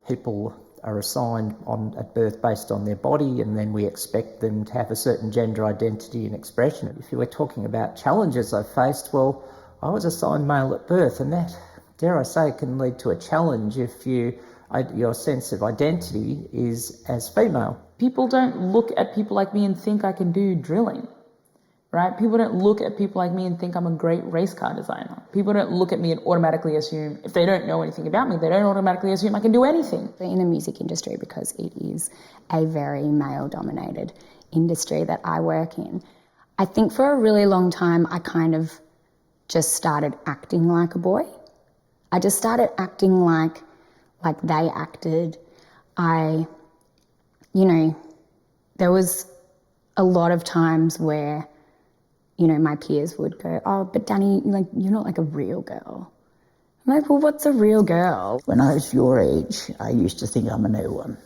People are assigned at birth based on their body, and then we expect them to have a certain gender identity and expression. If you were talking about challenges I faced, well, I was assigned male at birth, and that, dare I say, can lead to a challenge if your sense of identity is as female. People don't look at people like me and think I can do drilling, right? People don't look at people like me and think I'm a great race car designer. People don't look at me and automatically assume, if they don't know anything about me, they don't automatically assume I can do anything. In the music industry, because it is a very male-dominated industry that I work in, I think for a really long time I kind of just started acting like a boy. I just started acting like they acted. There was a lot of times where, my peers would go, oh, but Dani, you're not like a real girl. I'm like, well, what's a real girl? When I was your age, I used to think I'm a no one.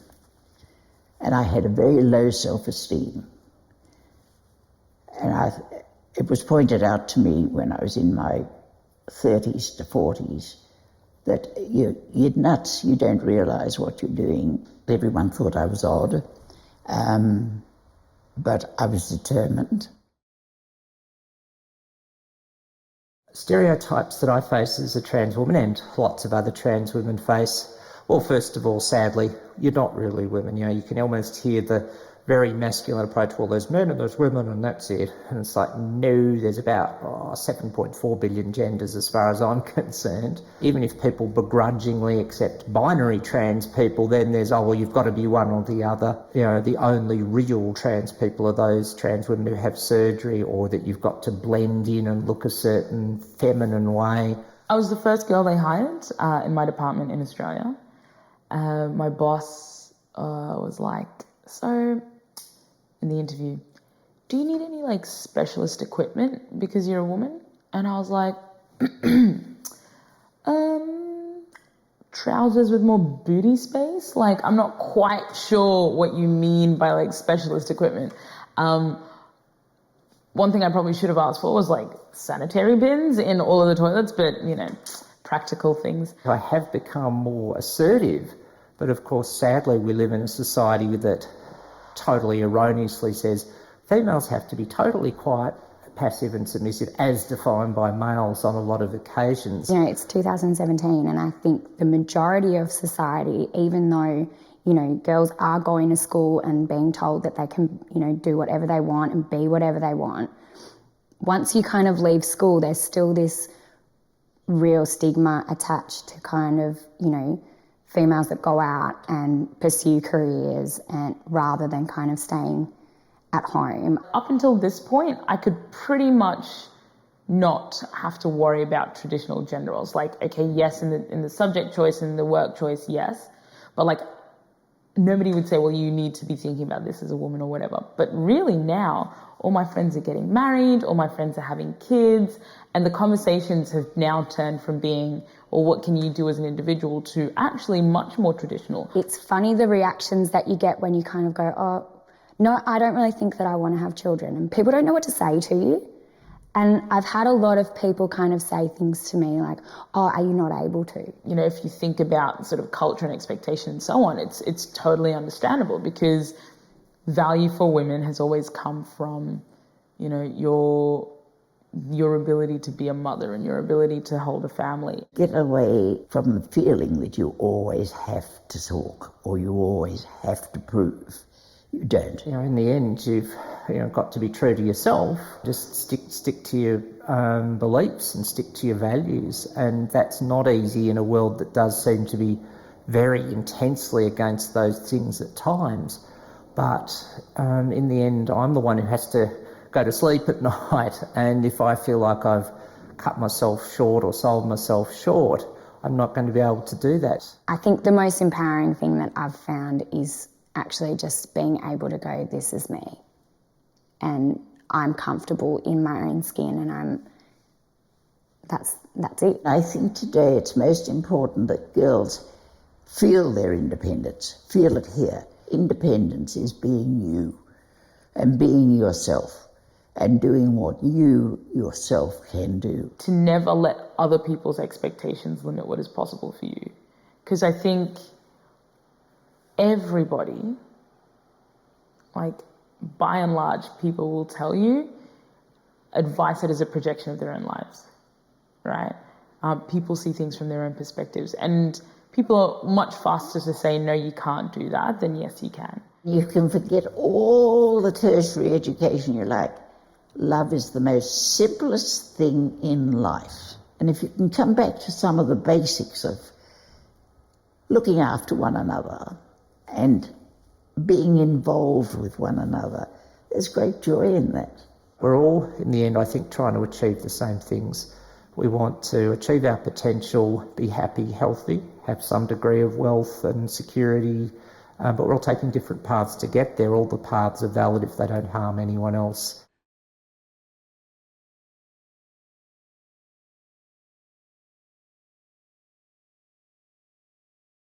And I had a very low self-esteem. And it was pointed out to me when I was in my 30s to 40s that you're nuts, you don't realise what you're doing. Everyone thought I was odd, but I was determined. Stereotypes that I face as a trans woman, and lots of other trans women face, well, first of all, sadly, you're not really women. You can almost hear the very masculine approach, well, there's men and there's women and that's it. And it's like, no, there's about 7.4 billion genders as far as I'm concerned. Even if people begrudgingly accept binary trans people, then there's, oh, well, you've got to be one or the other. The only real trans people are those trans women who have surgery, or that you've got to blend in and look a certain feminine way. I was the first girl they hired in my department in Australia. My boss was like, so, in the interview, do you need any specialist equipment because you're a woman? And I was like, trousers with more booty space? I'm not quite sure what you mean by specialist equipment. One thing I probably should have asked for was sanitary bins in all of the toilets, but practical things. I have become more assertive, but of course, sadly, we live in a society that totally erroneously says females have to be totally quiet, passive and submissive, as defined by males on a lot of occasions. It's 2017, and I think the majority of society, even though, girls are going to school and being told that they can, do whatever they want and be whatever they want, once you kind of leave school, there's still this real stigma attached to kind of, females that go out and pursue careers and rather than kind of staying at home. Up until this point, I could pretty much not have to worry about traditional gender roles. Okay, yes, in the subject choice and the work choice, yes, but nobody would say, well, you need to be thinking about this as a woman or whatever. But really now, all my friends are getting married, all my friends are having kids, and the conversations have now turned from being, well, what can you do as an individual, to actually much more traditional. It's funny the reactions that you get when you kind of go, oh, no, I don't really think that I want to have children. And people don't know what to say to you. And I've had a lot of people kind of say things to me like, oh, are you not able to? If you think about sort of culture and expectation and so on, it's totally understandable, because value for women has always come from, your ability to be a mother and your ability to hold a family. Get away from the feeling that you always have to talk or you always have to prove. You don't. In the end, you've got to be true to yourself. Just stick to your beliefs and stick to your values, and that's not easy in a world that does seem to be very intensely against those things at times. But in the end, I'm the one who has to go to sleep at night, and if I feel like I've cut myself short or sold myself short, I'm not going to be able to do that. I think the most empowering thing that I've found is actually just being able to go, this is me, and I'm comfortable in my own skin, and that's it. I think today it's most important that girls feel their independence, feel it here. Independence is being you and being yourself and doing what you yourself can do. To never let other people's expectations limit what is possible for you. Because I think everybody, like by and large, people will tell you advice that is a projection of their own lives, right? People see things from their own perspectives, and people are much faster to say, no, you can't do that, than yes, you can. You can forget all the tertiary education you like. Love is the most simplest thing in life. And if you can come back to some of the basics of looking after one another and being involved with one another, there's great joy in that. We're all, in the end, I think, trying to achieve the same things. We want to achieve our potential, be happy, healthy, have some degree of wealth and security, but we're all taking different paths to get there. All the paths are valid if they don't harm anyone else.